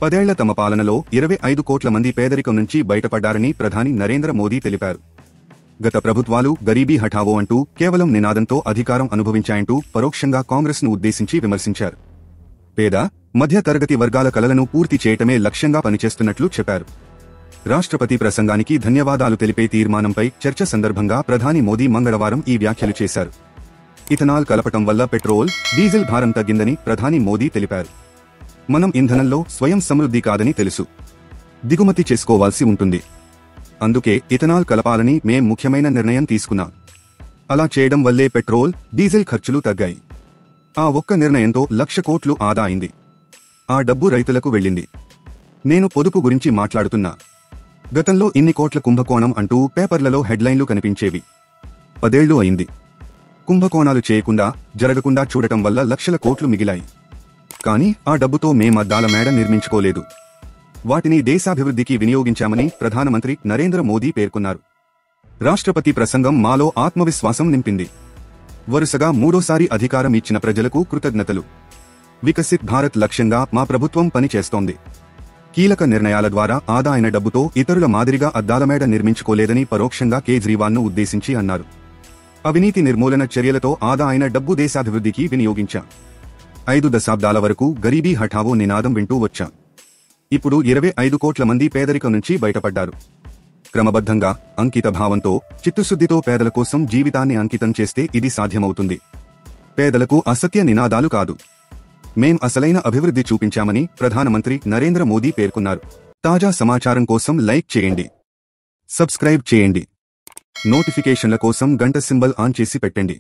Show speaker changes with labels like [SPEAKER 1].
[SPEAKER 1] 10 ఏళ్ల తమ పాలనలో 25 కోట్ల మంది పేదరికం నుంచి బయటపడ్డారని ప్రధాని నరేంద్ర మోదీ తెలిపారు. గత ప్రభుత్వాలు గరీబీ హఠావో అంటూ కేవలం నినాదంతో అధికారం అనుభవించాయంటూ పరోక్షంగా కాంగ్రెస్ను ఉద్దేశించి విమర్శించారు. పేద, మధ్య తరగతి వర్గాల కలలను పూర్తి చేయటమే లక్ష్యంగా పనిచేస్తున్నట్లు చెప్పారు. రాష్ట్రపతి ప్రసంగానికి ధన్యవాదాలు తెలిపే తీర్మానంపై చర్చ సందర్భంగా ప్రధాని మోదీ మంగళవారం ఈ వ్యాఖ్యలు చేశారు. ఇథనాల్ కలపటం వల్ల పెట్రోల్, డీజిల్ భారం తగ్గిందని ప్రధాని మోదీ తెలిపారు. మనం ఇంధనంలో స్వయం సమృద్ధి కాదని తెలుసు. దిగుమతి చేసుకోవాల్సి ఉంటుంది. అందుకే ఇథనాల్ కలపాలని మేం ముఖ్యమైన నిర్ణయం తీసుకున్నాం. అలా చేయడం వల్లే పెట్రోల్, డీజిల్ ఖర్చులు తగ్గాయి. ఆ ఒక్క నిర్ణయంతో 1,00,000 కోట్లు ఆదా అయింది. ఆ డబ్బు రైతులకు వెళ్ళింది. నేను పొదుపు గురించి మాట్లాడుతున్నా. గతంలో ఇన్ని కోట్ల కుంభకోణం అంటూ పేపర్లలో హెడ్లైన్లు కనిపించేవి. 10 ఏళ్లు అయింది. కుంభకోణాలు చేయకుండా, జరగకుండా చూడటం వల్ల లక్షల కోట్లు మిగిలాయి. కానీ ఆ డబ్బుతో మేం అద్దాల మేడ నిర్మించుకోలేదు. వాటిని దేశాభివృద్ధికి వినియోగించామని ప్రధానమంత్రి నరేంద్ర మోదీ పేర్కొన్నారు. రాష్ట్రపతి ప్రసంగం మాలో ఆత్మవిశ్వాసం నింపింది. వరుసగా 3వ సారి అధికారం ఇచ్చిన ప్రజలకు కృతజ్ఞతలు. వికసిత్ భారత్ లక్ష్యంగా మా ప్రభుత్వం పనిచేస్తోంది. కీలక నిర్ణయాల ద్వారా ఆదా అయిన డబ్బుతో ఇతరుల మాదిరిగా అద్దాల మేడ నిర్మించుకోలేదని పరోక్షంగా కేజ్రీవాల్ను ఉద్దేశించి అన్నారు. అవినీతి నిర్మూలన చర్యలతో ఆదా అయిన డబ్బు దేశాభివృద్ధికి వినియోగించాం. 5 దశాబ్దాల వరకు గరీబీ హఠావో నినాదం వింటూ వచ్చాం. ఇప్పుడు 25 కోట్ల మంది పేదరికం నుంచి బయటపడ్డారు. క్రమబద్ధంగా, అంకిత భావంతో, చిత్తశుద్ధితో పేదల కోసం జీవితాన్ని అంకితం చేస్తే ఇది సాధ్యమవుతుంది. పేదలకు అసత్య నినాదాలు కాదు. మేం అసలైన అభివృద్ధి చూపించామని ప్రధానమంత్రి నరేంద్ర మోదీ పేర్కొన్నారు. తాజా సమాచారం కోసం లైక్ చేయండి, సబ్స్క్రైబ్ చేయండి, నోటిఫికేషన్ల కోసం గంట సింబల్ ఆన్ చేసి పెట్టండి.